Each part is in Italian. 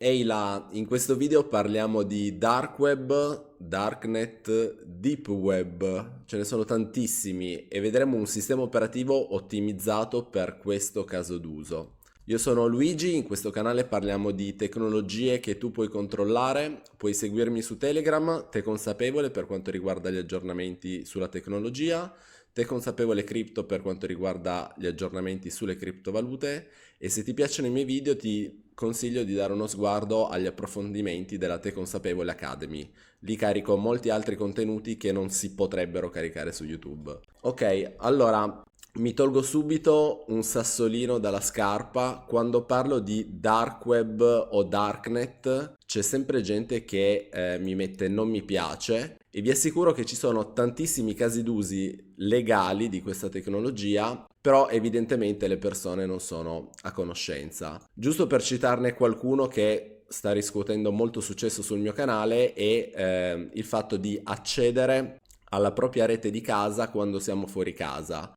Ehi là, in questo video parliamo di dark web, darknet, deep web. Ce ne sono tantissimi e vedremo un sistema operativo ottimizzato per questo caso d'uso. Io sono Luigi, in questo canale parliamo di tecnologie che tu puoi controllare, puoi seguirmi su Telegram, te consapevole per quanto riguarda gli aggiornamenti sulla tecnologia, te consapevole cripto per quanto riguarda gli aggiornamenti sulle criptovalute e se ti piacciono i miei video ti consiglio di dare uno sguardo agli approfondimenti della Te Consapevole Academy. Lì carico molti altri contenuti che non si potrebbero caricare su YouTube. Ok, allora mi tolgo subito un sassolino dalla scarpa. Quando parlo di dark web o darknet c'è sempre gente che mi mette non mi piace e vi assicuro che ci sono tantissimi casi d'usi legali di questa tecnologia, però evidentemente le persone non sono a conoscenza. Giusto per citarne qualcuno che sta riscuotendo molto successo sul mio canale è il fatto di accedere alla propria rete di casa quando siamo fuori casa.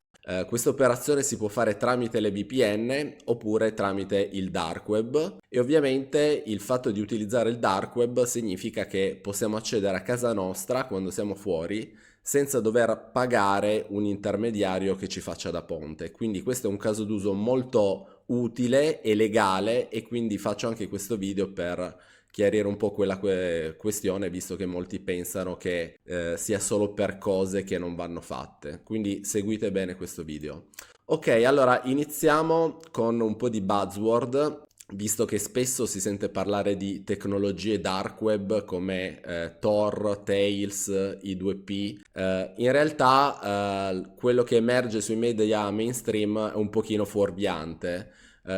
Questa operazione si può fare tramite le VPN oppure tramite il dark web e ovviamente il fatto di utilizzare il dark web significa che possiamo accedere a casa nostra quando siamo fuori senza dover pagare un intermediario che ci faccia da ponte. Quindi questo è un caso d'uso molto utile e legale e quindi faccio anche questo video per chiarire un po' quella questione, visto che molti pensano che sia solo per cose che non vanno fatte. Quindi seguite bene questo video. Ok, allora iniziamo con un po' di buzzword, visto che spesso si sente parlare di tecnologie dark web come Tor, Tails, I2P. In realtà quello che emerge sui media mainstream è un pochino fuorviante.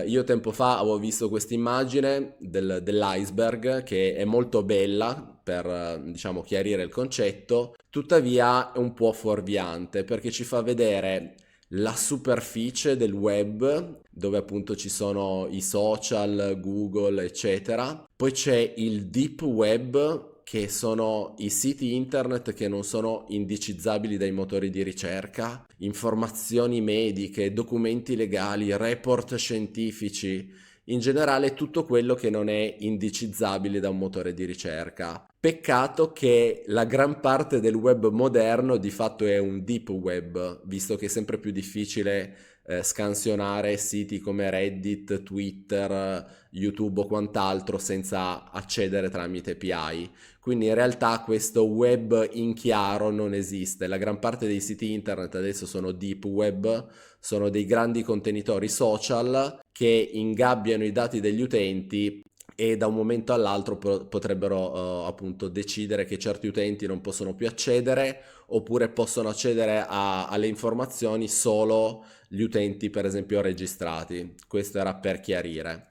Io tempo fa avevo visto questa immagine dell'iceberg che è molto bella per diciamo chiarire il concetto, tuttavia è un po' fuorviante perché ci fa vedere la superficie del web dove appunto ci sono i social, Google, eccetera. Poi c'è il deep web che sono i siti internet che non sono indicizzabili dai motori di ricerca, informazioni mediche, documenti legali, report scientifici, in generale tutto quello che non è indicizzabile da un motore di ricerca. Peccato che la gran parte del web moderno di fatto è un deep web, visto che è sempre più difficile scansionare siti come Reddit, Twitter, YouTube o quant'altro senza accedere tramite API. Quindi in realtà questo web in chiaro non esiste. La gran parte dei siti internet adesso sono deep web, sono dei grandi contenitori social che ingabbiano i dati degli utenti e da un momento all'altro potrebbero appunto decidere che certi utenti non possono più accedere oppure possono accedere alle informazioni solo gli utenti per esempio registrati. Questo era per chiarire.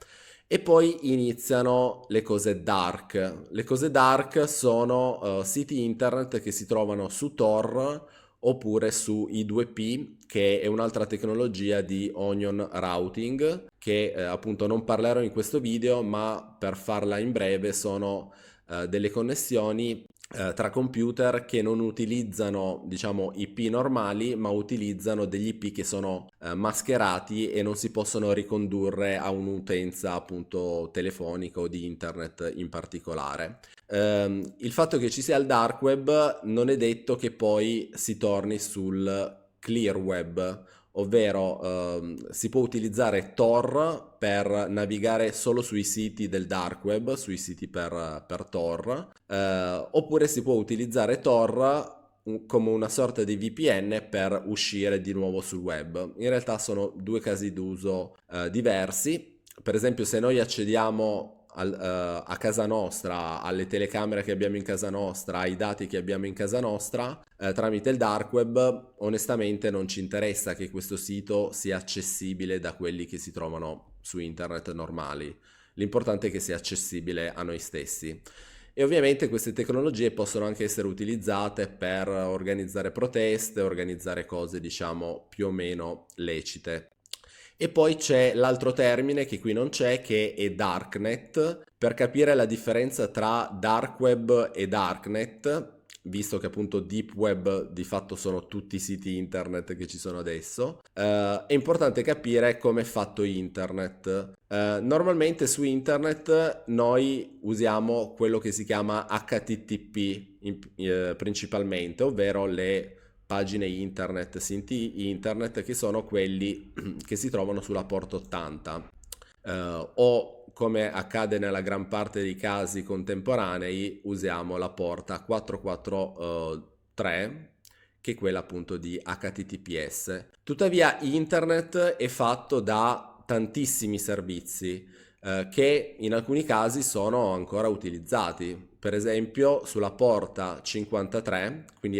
E poi iniziano le cose dark. Le cose dark sono siti internet che si trovano su Tor oppure su I2P, che è un'altra tecnologia di onion routing, che appunto non parlerò in questo video, ma per farla in breve sono delle connessioni tra computer che non utilizzano, diciamo, IP normali, ma utilizzano degli IP che sono mascherati e non si possono ricondurre a un'utenza appunto telefonica o di internet in particolare. Il fatto che ci sia il dark web non è detto che poi si torni sul clear web, ovvero si può utilizzare Tor per navigare solo sui siti del dark web, sui siti per Tor, oppure si può utilizzare Tor come una sorta di VPN per uscire di nuovo sul web. In realtà sono due casi d'uso diversi. Per esempio, se noi accediamo a casa nostra, alle telecamere che abbiamo in casa nostra, ai dati che abbiamo in casa nostra, tramite il dark web, onestamente non ci interessa che questo sito sia accessibile da quelli che si trovano su internet normali. L'importante è che sia accessibile a noi stessi. E ovviamente queste tecnologie possono anche essere utilizzate per organizzare proteste, organizzare cose diciamo più o meno lecite. E poi c'è l'altro termine che qui non c'è, che è darknet. Per capire la differenza tra dark web e darknet, visto che appunto deep web di fatto sono tutti i siti internet che ci sono adesso. È importante capire come è fatto internet. Normalmente su internet noi usiamo quello che si chiama HTTP principalmente, ovvero le pagine internet, siti internet, che sono quelli che si trovano sulla porta 80, o come accade nella gran parte dei casi contemporanei usiamo la porta 443, che è quella appunto di HTTPS. Tuttavia internet è fatto da tantissimi servizi che in alcuni casi sono ancora utilizzati. Per esempio sulla porta 53, quindi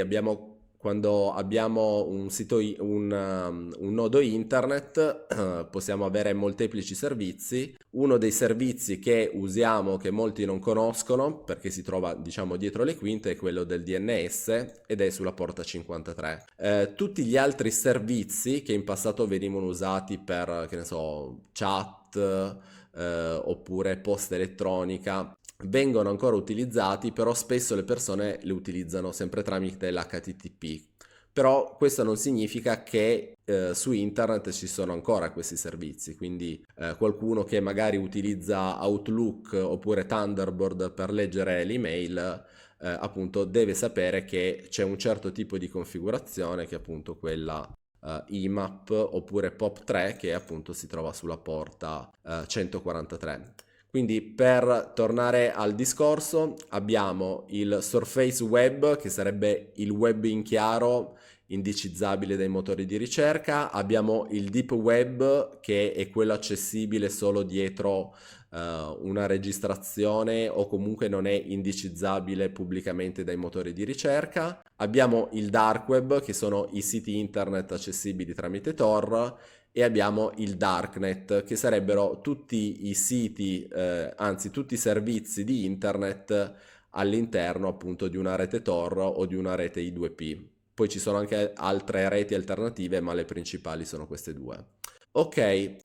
quando abbiamo un sito, un nodo internet, possiamo avere molteplici servizi. Uno dei servizi che usiamo, che molti non conoscono, perché si trova diciamo dietro le quinte, è quello del DNS ed è sulla porta 53. Tutti gli altri servizi che in passato venivano usati per, che ne so, chat, oppure posta elettronica, vengono ancora utilizzati, però spesso le persone li utilizzano sempre tramite l'HTTP. Però questo non significa che su internet ci sono ancora questi servizi, quindi qualcuno che magari utilizza Outlook oppure Thunderbird per leggere l'email, appunto deve sapere che c'è un certo tipo di configurazione, che è appunto quella IMAP oppure POP3, che appunto si trova sulla porta 143. Quindi per tornare al discorso, abbiamo il Surface Web, che sarebbe il web in chiaro, indicizzabile dai motori di ricerca. Abbiamo il Deep Web, che è quello accessibile solo dietro una registrazione, o comunque non è indicizzabile pubblicamente dai motori di ricerca. Abbiamo il Dark Web, che sono i siti internet accessibili tramite Tor, e abbiamo il Darknet, che sarebbero tutti i siti, anzi tutti i servizi di internet all'interno appunto di una rete Tor o di una rete I2P. Poi ci sono anche altre reti alternative, ma le principali sono queste due. Ok,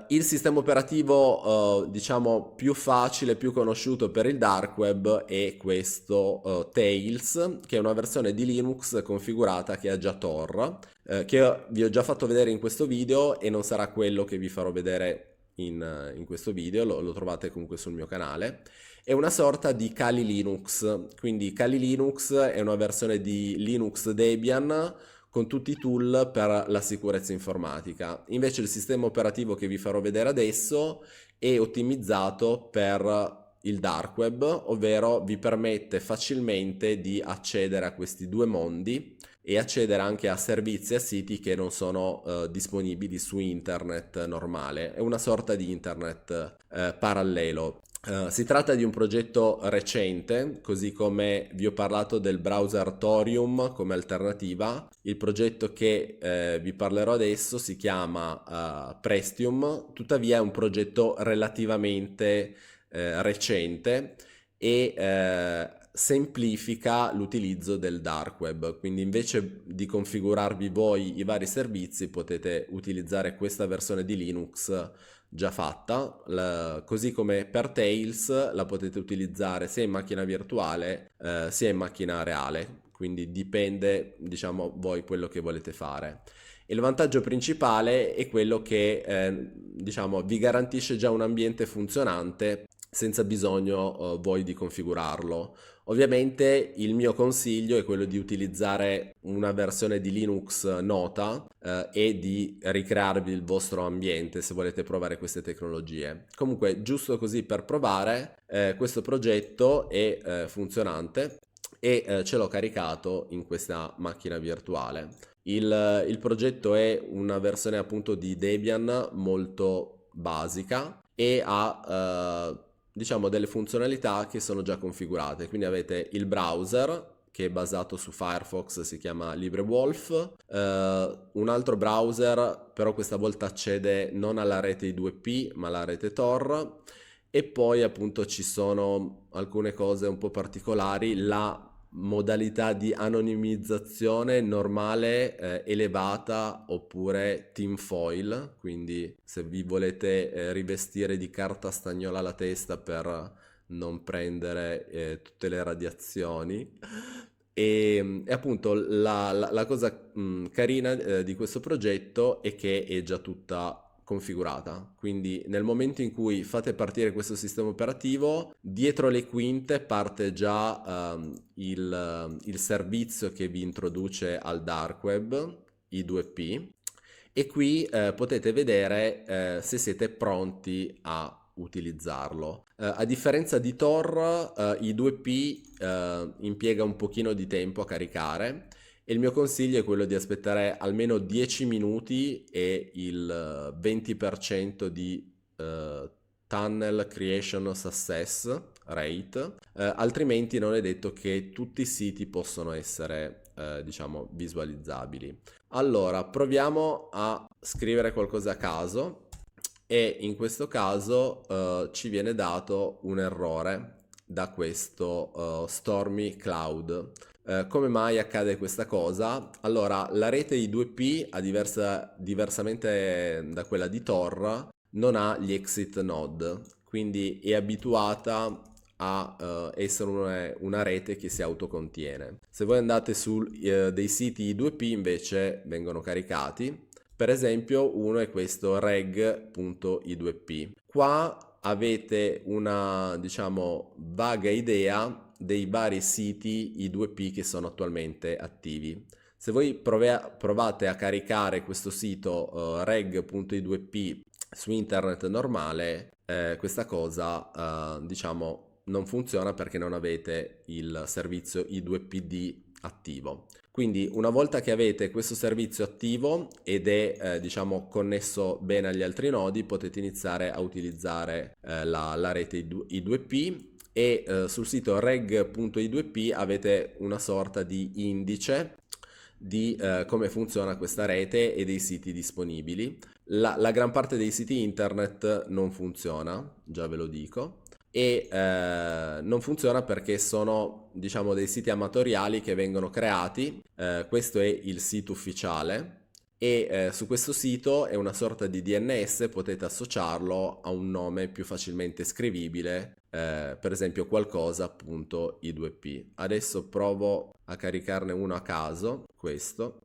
il sistema operativo diciamo più facile, più conosciuto per il dark web è questo Tails, che è una versione di Linux configurata che ha già Tor, che vi ho già fatto vedere in questo video e non sarà quello che vi farò vedere in questo video, lo trovate comunque sul mio canale. È una sorta di Kali Linux, quindi Kali Linux è una versione di Linux Debian con tutti i tool per la sicurezza informatica. Invece il sistema operativo che vi farò vedere adesso è ottimizzato per il dark web, ovvero vi permette facilmente di accedere a questi due mondi e accedere anche a servizi e a siti che non sono disponibili su internet normale. È una sorta di internet parallelo. Si tratta di un progetto recente, così come vi ho parlato del browser Thorium come alternativa. Il progetto che vi parlerò adesso si chiama Prestium, tuttavia è un progetto relativamente recente e semplifica l'utilizzo del dark web, quindi invece di configurarvi voi i vari servizi potete utilizzare questa versione di Linux già fatta, così come per Tails la potete utilizzare sia in macchina virtuale sia in macchina reale, quindi dipende diciamo voi quello che volete fare. E il vantaggio principale è quello che diciamo vi garantisce già un ambiente funzionante senza bisogno voi di configurarlo. Ovviamente il mio consiglio è quello di utilizzare una versione di Linux nota e di ricrearvi il vostro ambiente se volete provare queste tecnologie. Comunque, giusto così per provare, questo progetto è funzionante e ce l'ho caricato in questa macchina virtuale. Il progetto è una versione appunto di Debian molto basica e ha diciamo delle funzionalità che sono già configurate. Quindi avete il browser che è basato su Firefox, si chiama LibreWolf, un altro browser però questa volta accede non alla rete I2P ma alla rete Tor, e poi appunto ci sono alcune cose un po' particolari, la modalità di anonimizzazione normale, elevata oppure tinfoil, quindi se vi volete rivestire di carta stagnola la testa per non prendere tutte le radiazioni. E appunto la cosa carina di questo progetto è che è già tutta configurata, quindi nel momento in cui fate partire questo sistema operativo, dietro le quinte parte già il servizio che vi introduce al dark web, i 2P, e qui potete vedere se siete pronti a utilizzarlo. A differenza di Tor, i 2P impiega un pochino di tempo a caricare e il mio consiglio è quello di aspettare almeno 10 minuti e il 20% di tunnel creation success rate, altrimenti non è detto che tutti i siti possono essere diciamo visualizzabili. Allora, proviamo a scrivere qualcosa a caso e in questo caso ci viene dato un errore da questo Stormy Cloud. Come mai accade questa cosa? Allora, la rete I2P, diversamente da quella di Tor, non ha gli exit node, quindi è abituata a essere una rete che si autocontiene. Se voi andate su dei siti I2P invece vengono caricati. Per esempio, uno è questo reg.i2p. Qua avete una, diciamo, vaga idea dei vari siti I2P che sono attualmente attivi. Se voi provate a caricare questo sito reg.i2p su internet normale, questa cosa, diciamo, non funziona perché non avete il servizio I2PD attivo. Quindi una volta che avete questo servizio attivo ed è diciamo connesso bene agli altri nodi, potete iniziare a utilizzare la rete I2P e sul sito reg.i2p avete una sorta di indice di come funziona questa rete e dei siti disponibili. La gran parte dei siti internet non funziona, già ve lo dico, e non funziona perché sono, diciamo, dei siti amatoriali che vengono creati. Questo è il sito ufficiale e su questo sito è una sorta di DNS, potete associarlo a un nome più facilmente scrivibile, per esempio qualcosa.i2p. Adesso provo a caricarne uno a caso, questo.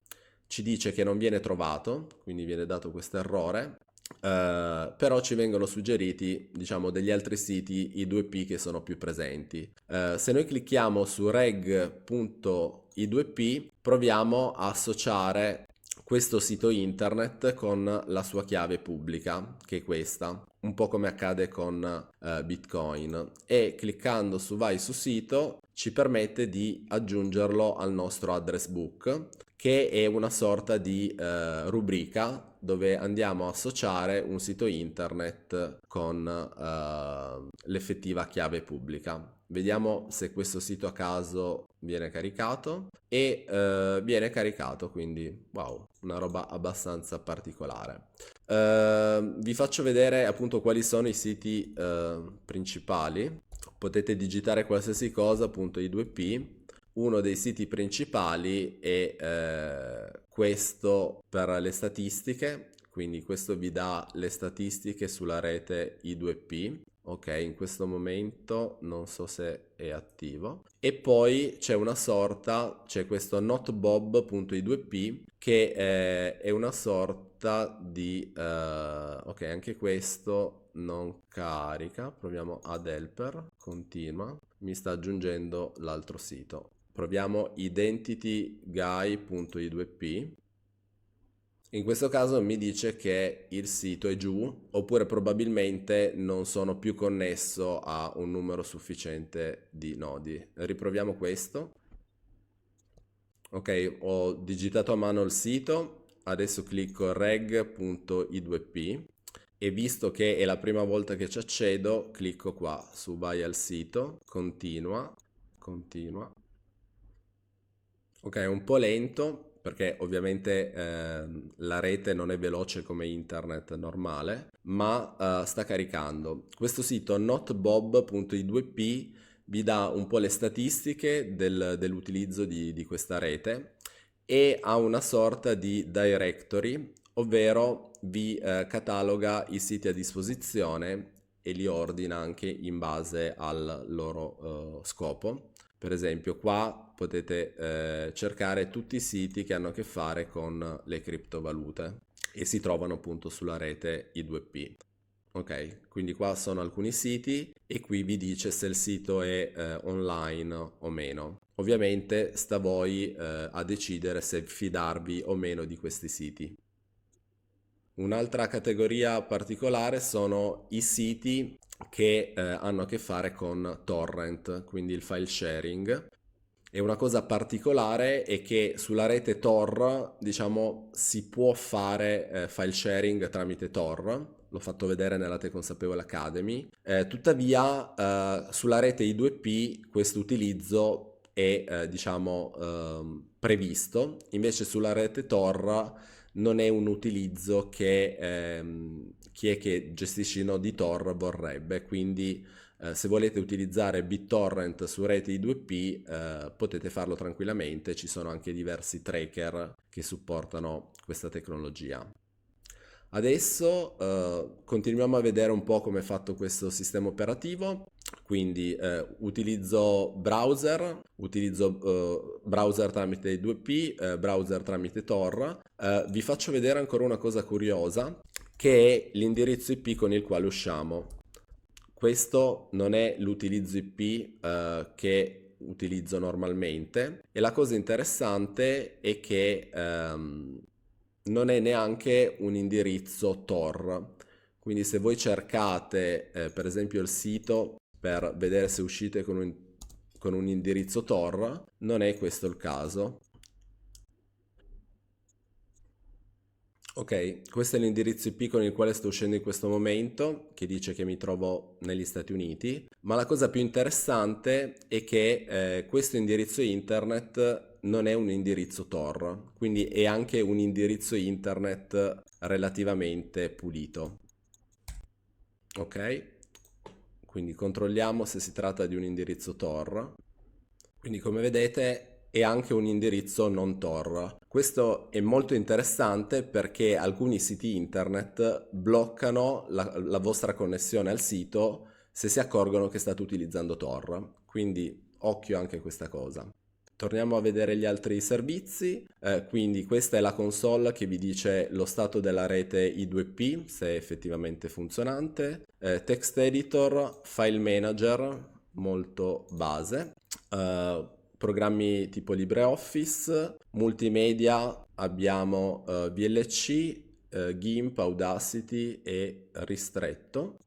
Ci dice che non viene trovato, quindi viene dato questo errore. Però ci vengono suggeriti, diciamo, degli altri siti I2P che sono più presenti. Se noi clicchiamo su reg.i2p, proviamo a associare questo sito internet con la sua chiave pubblica, che è questa, un po' come accade con Bitcoin. E cliccando su Vai su sito ci permette di aggiungerlo al nostro address book, che è una sorta di rubrica dove andiamo a associare un sito internet con l'effettiva chiave pubblica. Vediamo se questo sito a caso viene caricato e viene caricato, quindi wow, una roba abbastanza particolare. Vi faccio vedere appunto quali sono i siti principali. Potete digitare qualsiasi cosa, appunto i2p. Uno dei siti principali è questo per le statistiche, quindi questo vi dà le statistiche sulla rete I2P. Ok, in questo momento non so se è attivo. E poi c'è una sorta, c'è questo notbob.i2p che è una sorta di... ok, anche questo non carica. Proviamo ad helper, continua. Mi sta aggiungendo l'altro sito. Proviamo identityguy.i2p. In questo caso mi dice che il sito è giù, oppure probabilmente non sono più connesso a un numero sufficiente di nodi. Riproviamo questo. Ok, ho digitato a mano il sito, adesso clicco reg.i2p e visto che è la prima volta che ci accedo, clicco qua su vai al sito, continua, continua. Ok, è un po' lento perché ovviamente la rete non è veloce come internet normale, ma sta caricando. Questo sito notbob.i2p vi dà un po' le statistiche dell'utilizzo di questa rete e ha una sorta di directory, ovvero vi cataloga i siti a disposizione e li ordina anche in base al loro scopo. Per esempio, qua potete cercare tutti i siti che hanno a che fare con le criptovalute e si trovano appunto sulla rete I2P. Ok, quindi qua sono alcuni siti e qui vi dice se il sito è online o meno. Ovviamente sta a voi a decidere se fidarvi o meno di questi siti. Un'altra categoria particolare sono i siti che hanno a che fare con torrent, quindi il file sharing. E una cosa particolare è che sulla rete Tor, diciamo, si può fare file sharing tramite Tor. L'ho fatto vedere nella Te Consapevole Academy. Tuttavia, sulla rete I2P questo utilizzo è, diciamo, previsto. Invece sulla rete Tor non è un utilizzo che chi è che gestisce i nodi Tor vorrebbe. Quindi se volete utilizzare BitTorrent su rete I2P potete farlo tranquillamente, ci sono anche diversi tracker che supportano questa tecnologia. Adesso continuiamo a vedere un po' come è fatto questo sistema operativo. Quindi utilizzo browser tramite I2P, browser tramite Tor. Vi faccio vedere ancora una cosa curiosa, che è l'indirizzo IP con il quale usciamo. Questo non è l'utilizzo IP che utilizzo normalmente e la cosa interessante è che non è neanche un indirizzo Tor. Quindi se voi cercate per esempio il sito per vedere se uscite con un indirizzo Tor, non è questo il caso. Ok, questo è l'indirizzo IP con il quale sto uscendo in questo momento, che dice che mi trovo negli Stati Uniti, ma la cosa più interessante è che questo indirizzo internet non è un indirizzo Tor, quindi è anche un indirizzo internet relativamente pulito. Ok, quindi controlliamo se si tratta di un indirizzo Tor. Quindi come vedete è anche un indirizzo non Tor. Questo è molto interessante perché alcuni siti internet bloccano la vostra connessione al sito se si accorgono che state utilizzando Tor. Quindi occhio anche a questa cosa. Torniamo a vedere gli altri servizi, quindi questa è la console che vi dice lo stato della rete I2P, se è effettivamente funzionante, text editor, file manager, molto base, programmi tipo LibreOffice, multimedia abbiamo VLC, GIMP, Audacity e Ristretto.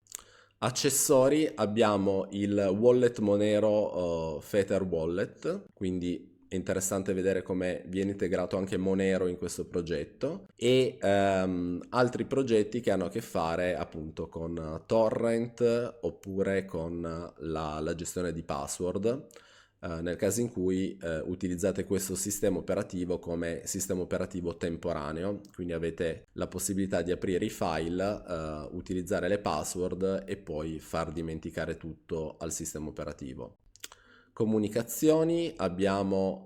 Accessori abbiamo il wallet Monero Tether Wallet, quindi è interessante vedere come viene integrato anche Monero in questo progetto e altri progetti che hanno a che fare appunto con torrent oppure con la gestione di password. Nel caso in cui utilizzate questo sistema operativo come sistema operativo temporaneo, quindi avete la possibilità di aprire i file, utilizzare le password e poi far dimenticare tutto al sistema operativo. Comunicazioni, abbiamo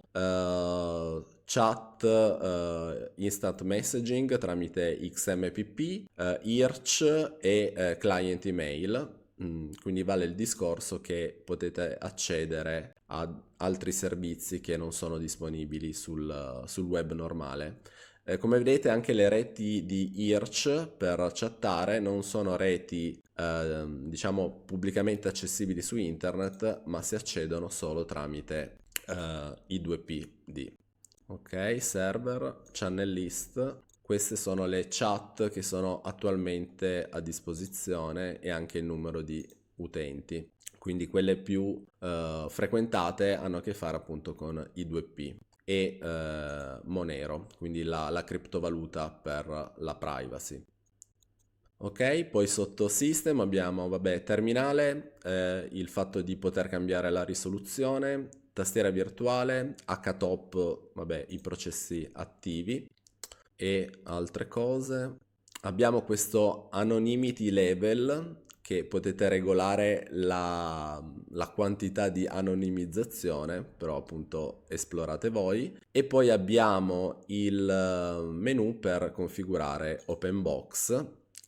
chat, instant messaging tramite XMPP, IRC e client email. Quindi vale il discorso che potete accedere a altri servizi che non sono disponibili sul web normale. Come vedete anche le reti di IRC per chattare non sono reti diciamo pubblicamente accessibili su internet, ma si accedono solo tramite I2PD. Ok, server, channel list. Queste sono le chat che sono attualmente a disposizione e anche il numero di utenti. Quindi quelle più frequentate hanno a che fare appunto con I2P e Monero, quindi la criptovaluta per la privacy. Ok, poi sotto System abbiamo, vabbè, terminale, il fatto di poter cambiare la risoluzione, tastiera virtuale, HTOP, vabbè, i processi attivi e altre cose. Abbiamo questo anonymity level che potete regolare la quantità di anonimizzazione, però appunto esplorate voi. E poi abbiamo il menu per configurare OpenBox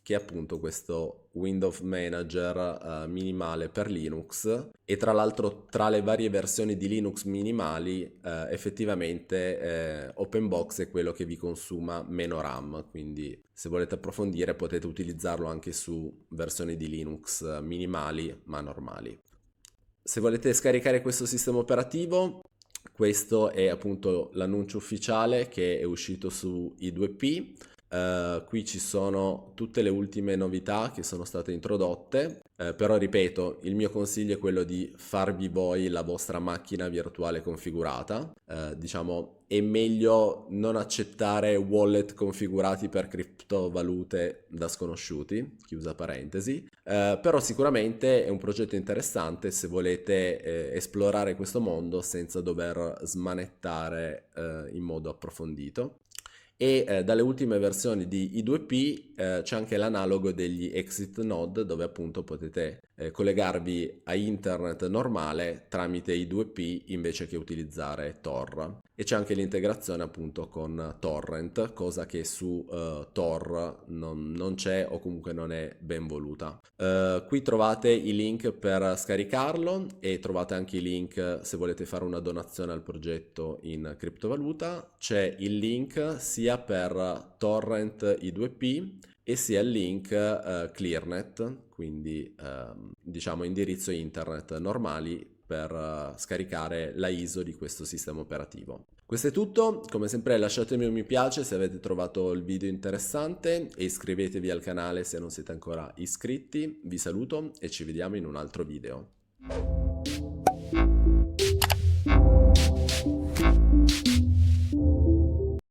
che è appunto questo Window Manager minimale per Linux, e tra l'altro tra le varie versioni di Linux minimali effettivamente OpenBox è quello che vi consuma meno RAM, quindi se volete approfondire potete utilizzarlo anche su versioni di Linux minimali ma normali. Se volete scaricare questo sistema operativo, questo è appunto l'annuncio ufficiale che è uscito su i2P. Qui ci sono tutte le ultime novità che sono state introdotte, però ripeto, il mio consiglio è quello di farvi voi la vostra macchina virtuale configurata. Diciamo, è meglio non accettare wallet configurati per criptovalute da sconosciuti, chiusa parentesi. Però sicuramente è un progetto interessante se volete esplorare questo mondo senza dover smanettare in modo approfondito. E dalle ultime versioni di i2P c'è anche l'analogo degli exit node, dove appunto potete collegarvi a internet normale tramite i2P invece che utilizzare Tor. E c'è anche l'integrazione appunto con torrent, cosa che su Tor non c'è o comunque non è ben voluta. Qui trovate i link per scaricarlo e trovate anche i link se volete fare una donazione al progetto in criptovaluta. C'è il link sia per torrent i2P e sia il link ClearNet, quindi diciamo indirizzo internet normali per scaricare la ISO di questo sistema operativo. Questo è tutto, come sempre lasciatemi un mi piace se avete trovato il video interessante e iscrivetevi al canale se non siete ancora iscritti. Vi saluto e ci vediamo in un altro video.